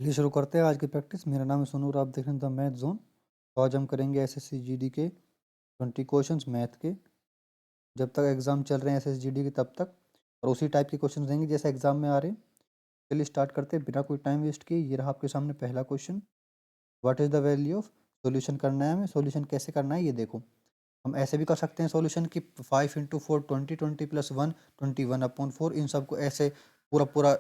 चलिए शुरू करते हैं आज की प्रैक्टिस। मेरा नाम है सोनू और आप देख रहे हैं द मैथ जोन। तो आज हम करेंगे एसएससी जीडी के 20 क्वेश्चंस मैथ के। जब तक एग्जाम चल रहे हैं एसएससी जीडी के तब तक, और उसी टाइप के क्वेश्चन देंगे जैसे एग्जाम में आ रहे हैं। चलिए स्टार्ट करते हैं बिना कोई टाइम वेस्ट किए। ये रहा आपके सामने पहला question. What is the value of solution करना है हमें। सोल्यूशन कैसे करना है ये देखो। हम ऐसे भी कर सकते हैं सोल्यूशन की 5 × 4 20, 20 + 1 21/4। इन सबको ऐसे पूरा पूरा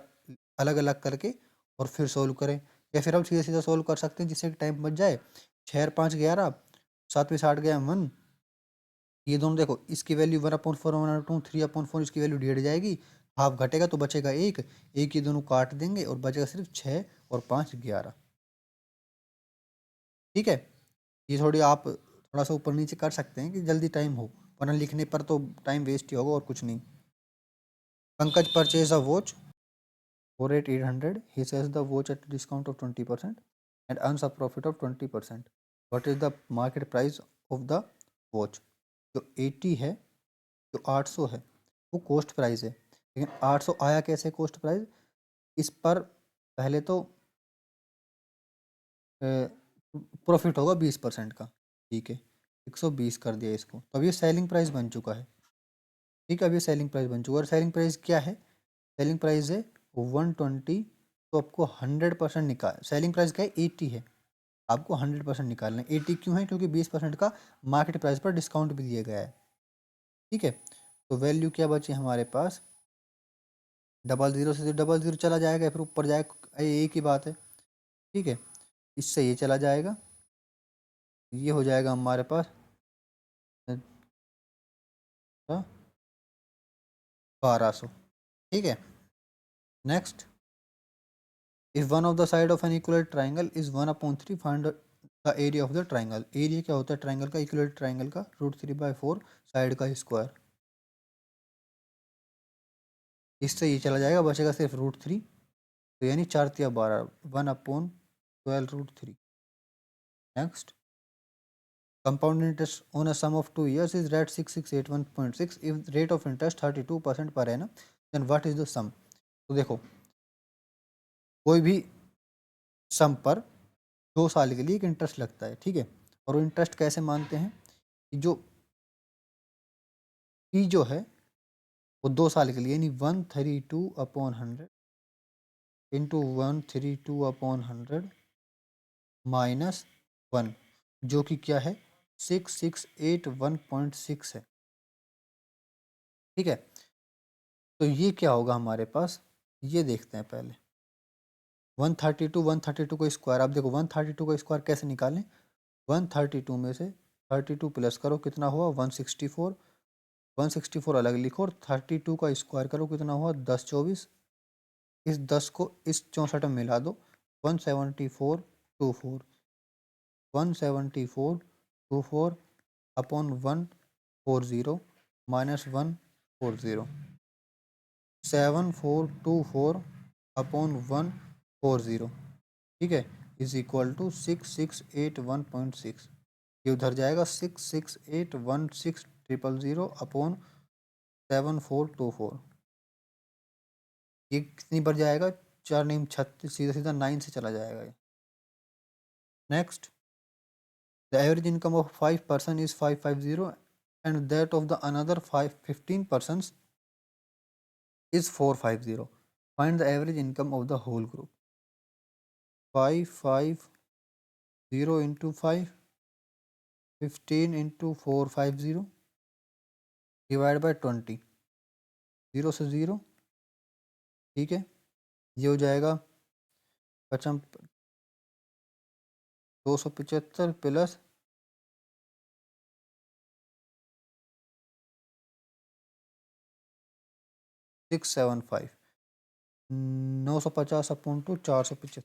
अलग अलग करके और फिर सोल्व करें, या फिर हम सीधा सीधा सोल्व कर सकते हैं जिससे टाइम बच जाए। 6 और 5 11, 7 में 60 गया 1। ये दोनों देखो, इसकी वैल्यू 1/4 1/2 3/4, इसकी वैल्यू डिवाइड जाएगी, हाफ घटेगा तो बचेगा एक। एक ये दोनों काट देंगे और बचेगा सिर्फ 6 और 5 11। ठीक है। ये थोड़ी आप थोड़ा सा ऊपर नीचे कर सकते हैं कि जल्दी टाइम हो, वरना लिखने पर तो टाइम वेस्ट ही होगा और कुछ नहीं। Pankaj purchase a watch for at 800. He sells the watch at a discount of 20% and earns a profit of 20%. What is the market price of the watch? जो 80 है, जो 800 है, वो कॉस्ट प्राइस है। लेकिन 800 आया कैसे कॉस्ट प्राइस? इस पर पहले तो प्रॉफिट होगा 20% का। ठीक है, 120 कर दिया इसको, तो अब ये सेलिंग प्राइस बन चुका है। ठीक है, अब ये सेलिंग प्राइस बन चुका है। और सेलिंग प्राइस क्या है? सेलिंग प्राइस है 120। तो आपको 100% निकाल, सेलिंग प्राइस क्या है? 80 है, आपको 100% निकालना है। 80 क्यों है? क्योंकि 20% का मार्केट प्राइस पर डिस्काउंट भी दिया गया है। ठीक है, तो वैल्यू क्या बची हमारे पास? 00 से 00 चला जाएगा, फिर ऊपर जाएगा, एक ही बात है। ठीक है, इससे ये चला जाएगा, ये हो जाएगा हमारे पास 1200। ठीक है, next. If one of the side of an equilateral triangle is 1/3, find the area of the triangle. Area क्या होता है ट्राइंगल का? इक्वलेट ट्राइंगल का √3/4 साइड का स्क्वायर। इससे ये चला जाएगा, बचेगा सिर्फ √3। तो यानी 4 × 12, 1/12 √3। Next, compound interest on a sum of 2 years is rate 6681.6। If rate of interest 32% per annum, then what is the sum. तो देखो, कोई भी सम पर 2 साल के लिए एक इंटरेस्ट लगता है। ठीक है, और वो इंटरेस्ट कैसे मानते हैं कि जो पी जो है वो 2 साल के लिए, यानी 132/100 इंटू 132/100 -1, जो कि क्या है? 6681.6 है। ठीक है, तो ये क्या होगा हमारे पास, ये देखते हैं पहले। 132 का स्क्वायर, आप देखो 132 का स्क्वायर कैसे निकालें? 132 में से 32 प्लस करो, कितना हुआ? 164। 164 अलग लिखो और 32 का स्क्वायर करो, कितना हुआ? 1024। इस 10 को इस 64 में मिला दो, 174/24। 174/24/140 -140, 7424/140। ठीक है, इज इक्वल टू 6681.6। ये उधर जाएगा, 66816000/7424। ये कितनी बार जाएगा? 4 9 36, सीधा सीधा 9 से चला जाएगा ये। Next, the average income of 5 person is 550 and that of the another 15 persons is 450. Find the average income of the whole group. 550 into 5, 15 into 450 divide by 20, 0 से 0। ठीक है, ये हो जाएगा 275 plus 675, 950/2 475।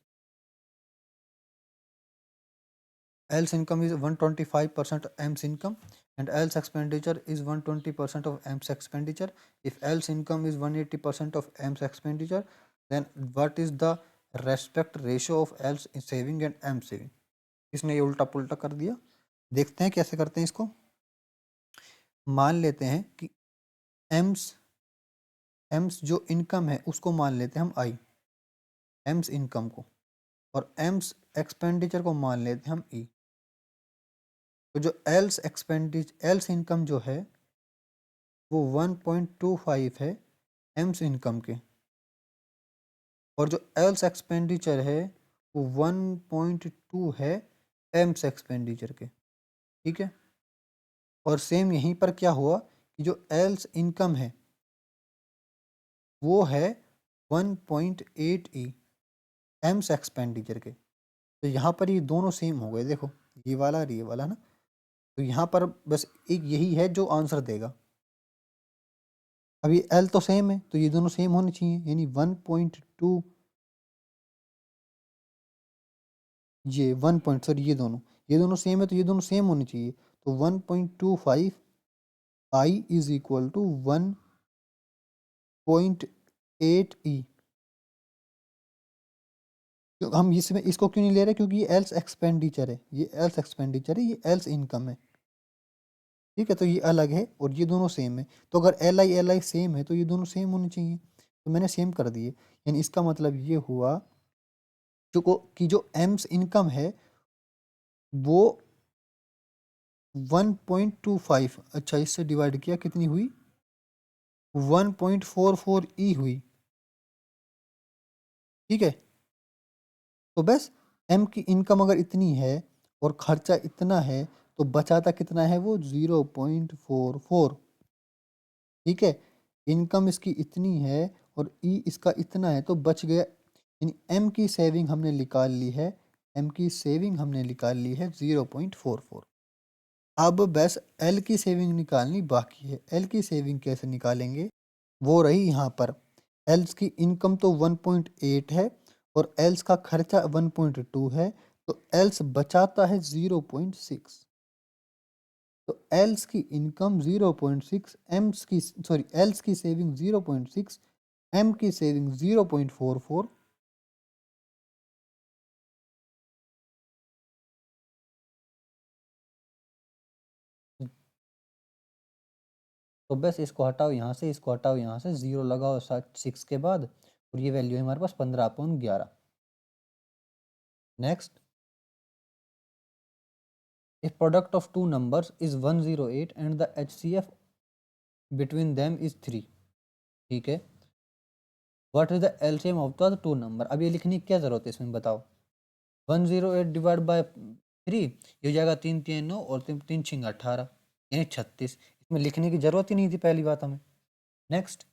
Else income is 125% M's income and else expenditure is 120% of M's expenditure. If else income is 180% of M's expenditure, then what is the respect ratio of else saving and M saving? इसने ये उल्टा पुल्टा कर दिया। देखते हैं कैसे करते हैं इसको। मान लेते हैं कि एम्स एम्स जो इनकम है उसको मान लेते हैं हम आई, एम्स इनकम को। और एम्स एक्सपेंडिचर को मान लेते हैं हम ई। तो जो एल्स इनकम जो है वो 1.25 है एम्स इनकम के, और जो एल्स एक्सपेंडिचर है वो 1.2 है एम्स एक्सपेंडिचर के। ठीक है, और सेम यहीं पर क्या हुआ कि जो एल्स इनकम है वो है 1.8 ई एम्स एक्सपेंडिचर के। तो यहाँ पर ये दोनों सेम हो गए, देखो ये वाला और ये वाला ना। तो यहाँ पर बस एक यही है जो आंसर देगा। अब ये एल तो सेम है तो ये दोनों सेम होने चाहिए, यानी 1.2 ये 1 पॉइंट सॉरी ये दोनों सेम है तो ये दोनों सेम होने चाहिए। तो 1.25 आई इज इक्वल टू 1.8 ई। हम इसमें इसको क्यों नहीं ले रहे, क्योंकि ये एल्स एक्सपेंडिचर है, ये एल्स एक्सपेंडिचर है, ये एल्स इनकम है। ठीक है, तो ये अलग है और ये दोनों सेम है। तो अगर एल आई सेम है तो ये दोनों सेम होने चाहिए, तो मैंने सेम कर दिए। यानी इसका मतलब ये हुआ कि जो एम्स इनकम है वो 1.25, अच्छा इससे डिवाइड किया कितनी हुई 1.44 ई हुई। ठीक है, तो बस एम की इनकम अगर इतनी है और खर्चा इतना है तो बचाता कितना है वो 0.44। ठीक है, इनकम इसकी इतनी है और ई इसका इतना है तो बच गया, यानी एम की सेविंग हमने निकाल ली है, एम की सेविंग हमने निकाल ली है 0.44। अब बस एल की सेविंग निकालनी बाकी है। एल की सेविंग कैसे निकालेंगे, वो रही यहाँ पर। एल्स की इनकम तो 1.8 है और एल्स का खर्चा 1.2 है, तो एल्स बचाता है 0.6। तो एल्स की इनकम 0.6, एल्स की सेविंग 0.6, एम की सेविंग 0.44। तो बस इसको हटाओ यहाँ से, इसको हटाओ यहाँ से, 0 लगाओ 6 के बाद, और ये वैल्यू है हमारे पास 15/11। Next, if product of two numbers is 108 and the HCF between them is 3। ठीक है, what is the LCM of the two number. अब ये लिखने की क्या जरूरत है इसमें बताओ। 108 डिवाइड बाय 3, ये हो जाएगा 3 3 9 और 3 3 6 18, यानी 36। इसमें लिखने की जरूरत ही नहीं थी पहली बात हमें। Next,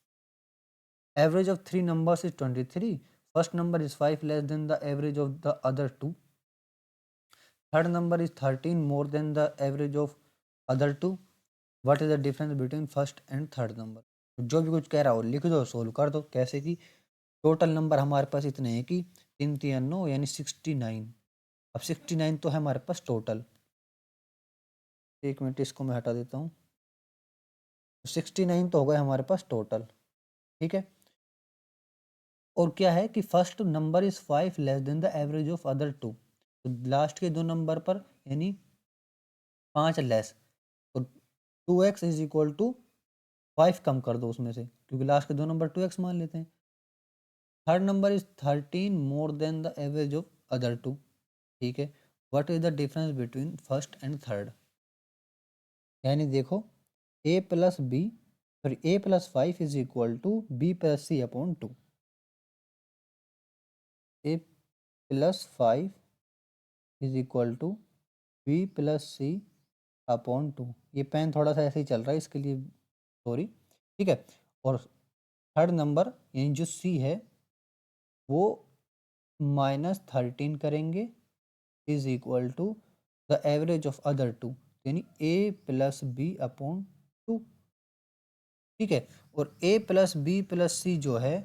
average of three numbers is 23, first number is 5 less than the average of the other two, third number is 13 more than the average of other two, what is the difference between first and third number. जो भी कुछ कह रहा हो लिख दो, solve कर दो। कैसे कि टोटल नंबर हमारे पास इतने हैं कि 3 3 9 यानी 69। अब 69 तो है हमारे पास टोटल। एक मिनट इसको मैं हटा देता हूँ। 69 तो हो गए हमारे पास टोटल। ठीक है, और क्या है कि first number is 5 less than the average of other two, तो लास्ट के दो नंबर पर यानी 5 लेस, तो 2x इज इक्वल टू 5 कम कर दो उसमें से, क्योंकि लास्ट के दो नंबर 2x मान लेते हैं। Third number is 13 more than the average of other two. ठीक है, what is the difference between first and third. यानी देखो A plus B sorry A+5 is equal to B+C/2। A+5 is equal to B+C/2। ये pen थोड़ा सा ऐसे ही चल रहा है, इसके लिए सॉरी। ठीक है, और थर्ड नंबर यानी जो C है वो -13 करेंगे is equal to the average of other two, यानी A+B/2। ठीक है, और A+B+C जो है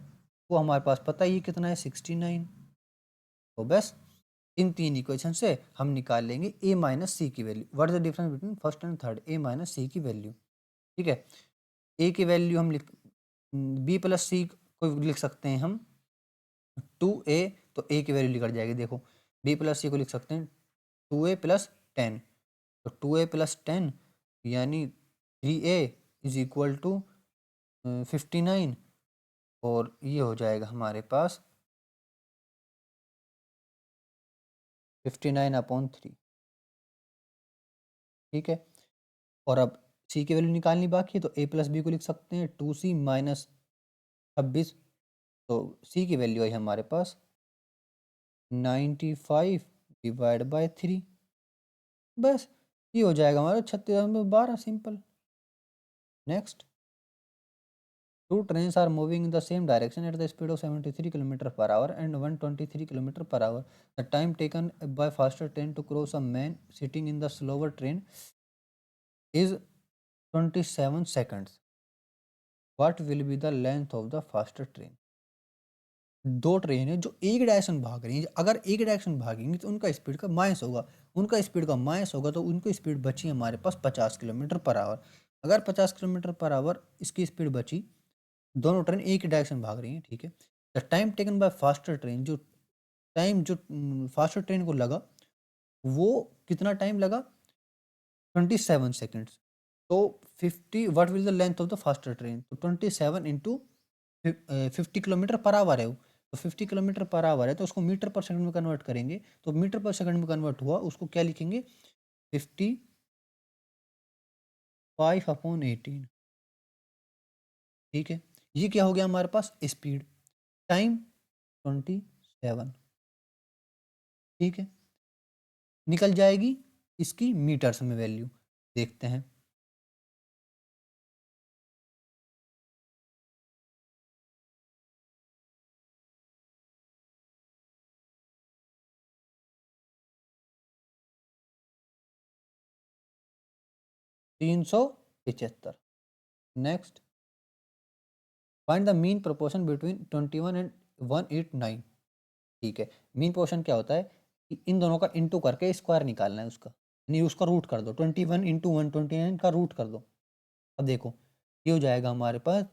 वो हमारे पास पता ही कितना है 69। तो बस इन तीन इक्वेशन से हम निकाल लेंगे A-C की value. What is the difference between first and third, A-C की वैल्यू। ठीक है, ए की वैल्यू हम B+C को लिख सकते हैं हम 2A, तो ए की वैल्यू निकल जाएगी। देखो B+C को लिख सकते हैं 2A+10, तो 2A+10 यानी 3A इज इक्वल टू 59, और ये हो जाएगा हमारे पास 59/3, ठीक है। और अब सी की वैल्यू निकालनी बाकी है, तो a प्लस बी को लिख सकते हैं 2c माइनस 26, तो सी की वैल्यू आई हमारे पास 95/3। बस ये हो जाएगा हमारा 36/12, simple. Next, two trains are moving in the same direction at the speed of 73 kilometre per hour and 123 kilometre per hour. The time taken by faster train to cross a man sitting in the slower train is 27 seconds. What will be the length of the faster train? दो train है जो एक direction भाग रही है, अगर एक direction भागेंगी तो उनका स्पीड का माइनस होगा, उनका स्पीड का माइनस होगा, तो उनकी स्पीड बची हमारे पास 50 किलोमीटर पर आवर। अगर 50 किलोमीटर पर आवर इसकी स्पीड बची, दोनों ट्रेन एक ही डायरेक्शन भाग रही हैं, ठीक है। The time taken by faster train, जो टाइम जो फास्टर ट्रेन को लगा वो कितना टाइम लगा, 27 सेकेंड्स। तो 50, what will the length of the faster train, तो 27 इंटू 50 किलोमीटर पर आवर है वो, तो 50 किलोमीटर पर आवर है, तो उसको मीटर पर सेकंड में कन्वर्ट करेंगे, तो मीटर पर सेकंड में कन्वर्ट हुआ, उसको क्या लिखेंगे, 55/18, ठीक है। ये क्या हो गया हमारे पास, स्पीड, टाइम 27, ठीक है। निकल जाएगी इसकी मीटर्स में वैल्यू, देखते हैं। तीन सौ 75। Next, find the mean proportion between 21 and 189, ठीक है। मीन प्रोपोर्शन क्या होता है कि इन दोनों का इंटू करके स्क्वायर निकालना है उसका, यानी उसका रूट कर दो, 21 इंटू 129 का रूट कर दो। अब देखो ये हो जाएगा हमारे पास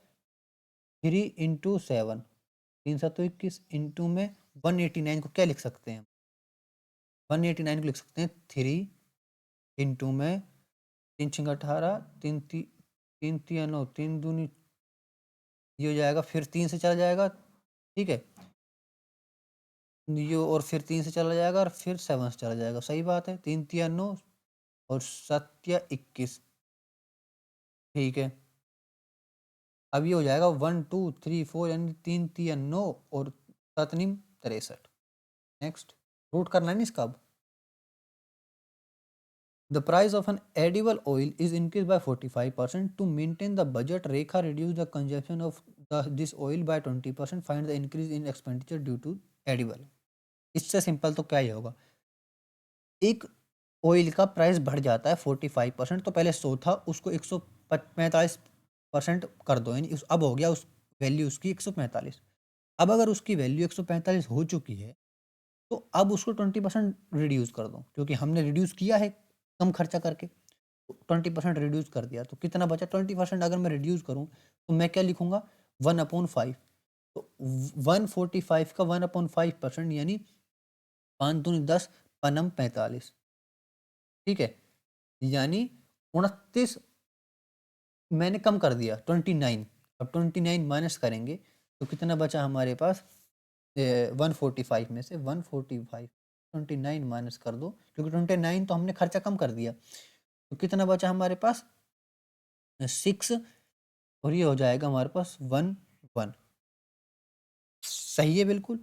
3 इंटू 7, 3 7 21, इंटू में 189 को क्या लिख सकते हैं, 189 को लिख सकते हैं 3 इंटू में 3 6 18, 3 3 3 9, 3 दूनी, ये हो जाएगा, फिर 3 से चला जाएगा, ठीक है, ये और फिर 3 से चला जाएगा और फिर 7 से चला जाएगा, सही बात है, 3 3 9 और 7 21, ठीक है। अब ये हो जाएगा 1 2 3 4, यानी 3 3 9 और 7 9 63। नेक्स्ट, रूट करना है ना इसका। अब the price of an edible oil is increase by 45%, to maintain the budget Rekha reduce the consumption of this oil by 20%, find the increase in expenditure due to edible. इससे सिंपल तो क्या ही होगा, एक ऑयल का प्राइस बढ़ जाता है 45%, तो पहले 100 था, उसको 145% कर दो, यानी अब हो गया उस वैल्यू उसकी 145। अब अगर उसकी वैल्यू 145 हो चुकी है, तो अब उसको 20% रिड्यूस कर दो, क्योंकि हमने रिड्यूस किया है कम खर्चा करके, तो 20% रिड्यूस कर दिया, तो कितना बचा, 20% अगर मैं रिड्यूस करूँ तो मैं क्या लिखूंगा, 1/5, तो 145 का 1/5%, यानी 5 दूनी 10, पनम 45, ठीक है, यानी 29 मैंने कम कर दिया, 29। अब 29 माइनस करेंगे तो कितना बचा हमारे पास, 145 में से 145, 29 माइनस कर दो, क्योंकि 29 तो हमने खर्चा कम कर दिया, तो कितना बचा हमारे पास, 6, और ये हो जाएगा हमारे पास 1 1। सही है, बिल्कुल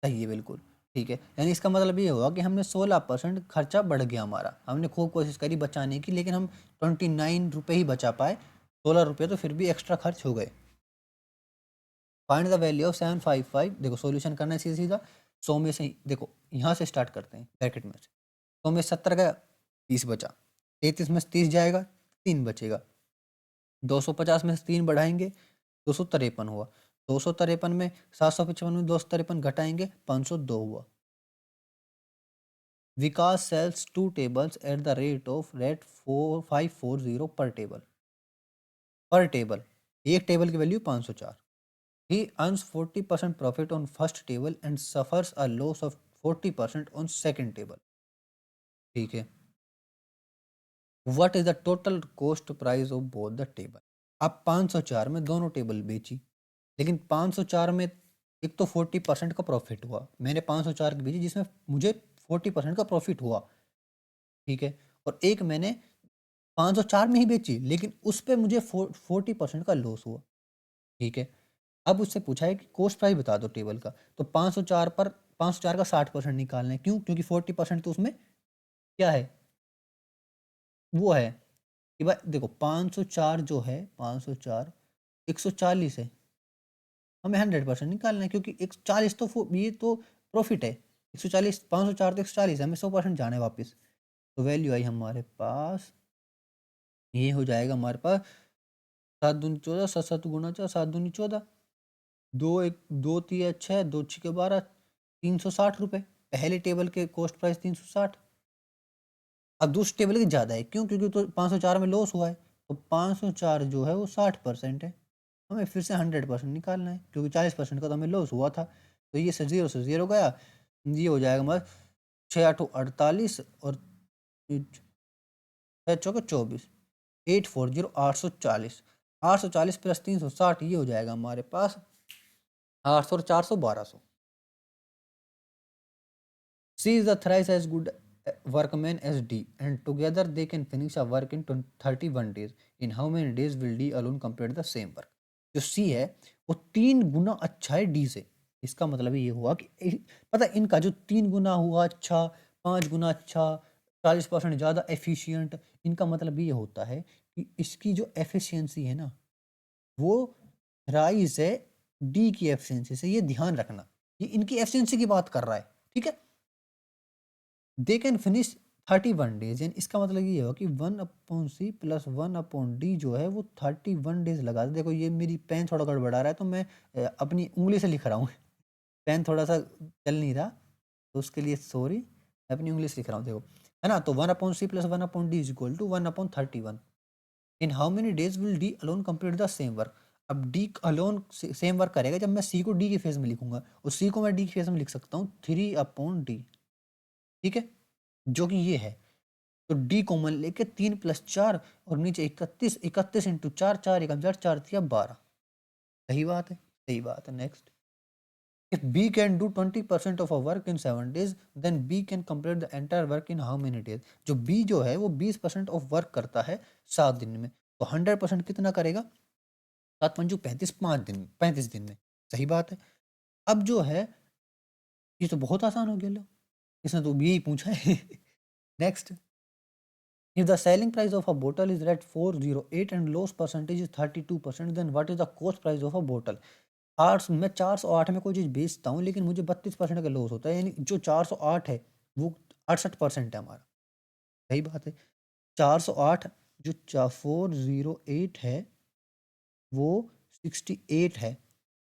सही है, बिल्कुल ठीक है। यानी इसका मतलब ये हुआ कि हमने 16% खर्चा बढ़ गया हमारा, हमने खूब कोशिश करी बचाने की, लेकिन हम 29 रुपये ही बचा पाए, 16 रुपये तो फिर भी एक्स्ट्रा खर्च हो गए। फाइंड द वैल्यू ऑफ 755, देखो सॉल्यूशन करना है सीधा सीधा, 100 में से देखो यहाँ से स्टार्ट करते हैं, ब्रैकेट में से 100 में 70 गया, 30 बचा, 33 में से 30 जाएगा, 3 बचेगा, 250 में से 3 बढ़ाएंगे, 253 हुआ, 253 में 755 में 253 घटाएंगे, 502 हुआ। Vikas sells 2 tables at the rate 4540 per table, एक टेबल की value 504। He earns 40% profit on first table and suffers a loss of 40% on second table, ठीक है। What is the total cost price of both the table? अब 504 में दोनों table बेची, लेकिन 504 में एक तो 40% का प्रॉफिट हुआ, मैंने 504 की बेची जिसमें मुझे 40% का प्रॉफिट हुआ, ठीक है, और एक मैंने 504 में ही बेची, लेकिन उस पे मुझे 40% का लॉस हुआ, ठीक है। अब उससे पूछा है कि कॉस्ट प्राइस बता दो टेबल का, तो 504 पर 504 का 60% निकालना है, क्यों? क्योंकि 40% तो उसमें क्या है, वो है कि भाई देखो 504 जो है 504 140 है, हमें 100% निकालना है, क्योंकि 140 तो ये तो प्रॉफिट है, 140 504 तो 140 है, हमें 100% जाना है वापस। तो वैल्यू आई हमारे पास, ये हो जाएगा हमारे पास 7 दूनी 14, 7 7 गुना 4, 7 दूनी 14, 2 1 2 3 6, 2 6 12, 360 रुपये। पहले टेबल के कॉस्ट प्राइस 360, अब दूसरे टेबल की ज़्यादा है, क्यों? क्योंकि तो 504 में लॉस हुआ है, तो 504 जो है वो 60% है, हमें फिर से 100% निकालना है, क्योंकि 40% का तो हमें लॉस हुआ था। तो ये से ज़ीरो गया, ये हो जाएगा हमारा 6 8 48 और 6 चौके 24, 840 840, 840 प्लस 360, ये हो जाएगा हमारे पास 800 और 400 1200। C is the thrice as good workman as D, and together they can finish a work in 31 days. In how many days will D alone complete the same work? जो C है वो 3 गुना अच्छा है D से। इसका मतलब ये हुआ कि पता है इनका जो 3 गुना हुआ अच्छा, 5 गुना अच्छा, 40% ज़्यादा एफिशिएंट, इनका मतलब ये होता है कि इसकी जो एफिशिएंसी है ना, वो राइज है डी की एफिशिएंसी से। ये ध्यान रखना, ये इनकी एफिशिएंसी की बात कर रहा है, ठीक है। दे कैन फिनिश 31 डेज, यानी इसका मतलब ये होगा कि 1/c प्लस 1/d जो है वो 31 डेज लगा दे। देखो ये मेरी पेन थोड़ा गड़बड़ा रहा है, तो मैं अपनी उंगली से लिख रहा हूँ पेन थोड़ा सा चल नहीं रहा, तो उसके लिए सॉरी, मैं अपनी उंगली से लिख रहा हूँ, देखो, है ना। तो 1/c plus 1/d is equal to 1/31। In how many days will D alone complete the same work? अब डी अलोन सेम वर्क करेगा जब मैं सी को डी के फेज में लिखूंगा, और सी को मैं डी के फेज में लिख सकता हूँ 3/d, ठीक है, जो कि ये है। तो डी कॉमन लेके 3 प्लस 4 और नीचे 31, 31 इंटू 4, 4 एकम 4, 4 तिया 12। सही बात है, सही बात है। Next, if B can do 20% of a work in 7 days, then B can complete the entire work in how many days? जो बी जो है वो 20% ऑफ वर्क करता है 7 दिन में, तो 100% कितना करेगा? 7 पंजू 35, 5 दिन में, 35 दिन में। सही बात है। अब जो है ये तो बहुत आसान हो गया, लो इसने तो यही पूछा है। Next, if the selling price of a bottle is at 408 and loss percentage is 32%, then what is the cost price of a bottle? मैं 408 में कोई चीज़ बेचता हूँ, लेकिन मुझे 32% का लॉस होता है, यानी जो 408 है वो 68% है हमारा। सही बात है। 408 जो 408 है वो 68 है,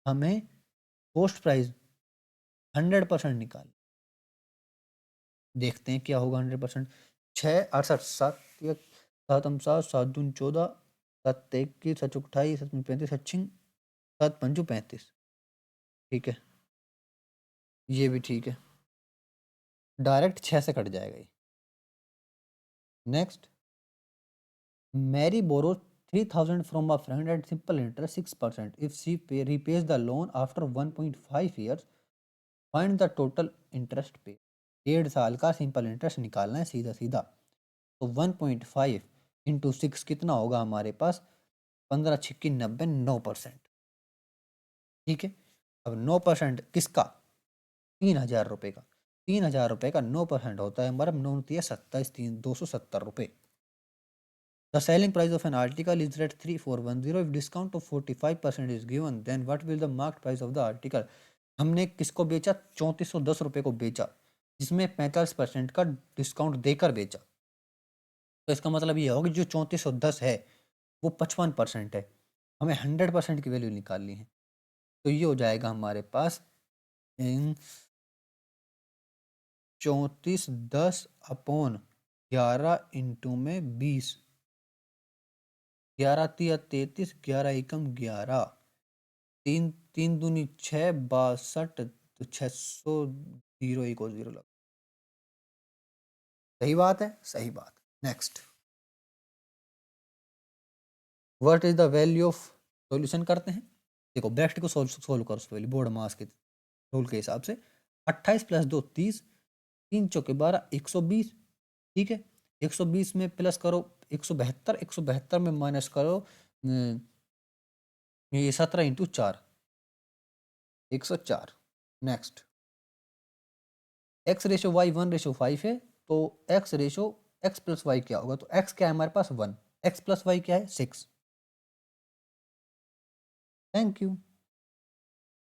हमें कॉस्ट प्राइस 100% निकाल, देखते हैं क्या होगा 100%। 6 68 7 7 हम 7 7 दून 14, 7 21, 7 28, 7 35, 7 पंचू 35, ठीक है, ये भी ठीक है, डायरेक्ट 6 से कट जाएगा ये। Next, Mary borrow 3000 from a friend at simple interest 6%, if she repays the loan after 1.5 years, find the total interest pay. 1.5 साल का सिंपल इंटरेस्ट निकालना है सीधा सीधा, तो 1.5 इंटू 6 कितना होगा हमारे पास? 15 छिक्की 90, 9%, ठीक है। अब 9% किसका? 3,000 रुपये का। 3,000 रुपये का 9% होता है हमारा 9×3 = 27, 270 रुपये। The selling price of an article is at 3410, if discount of 45% is given, then what will the market price of the article? हमने किसको बेचा? 3410 रुपये को बेचा, जिसमें 45% का डिस्काउंट देकर बेचा। तो इसका मतलब ये होगा कि जो 3410 है वो 55% है, हमें 100% की वैल्यू निकालनी है। तो ये हो जाएगा हमारे पास 3410/11 इंटू में 20, 11 तिया 33, 11 एकम 11, 3 3 दूनी 6, 62, तो 600, 0 1 और 0 लगा। सही बात है, सही बात। Next, what is the value of, solution करते हैं। देखो ब्रैकेट को सोल्व करो, बोर्ड मास के रूल के हिसाब से। 28 + 2 30, 3 चौके 12, 120। ठीक है, 120 में प्लस करो 172, 172 में माइनस करो ये 17 into 4, 104। Next, X ratio Y 1:5 है, तो X ratio X plus Y क्या होगा? तो एक्स क्या है हमारे पास 1, एक्स प्लस वाई क्या है 6। Thank you.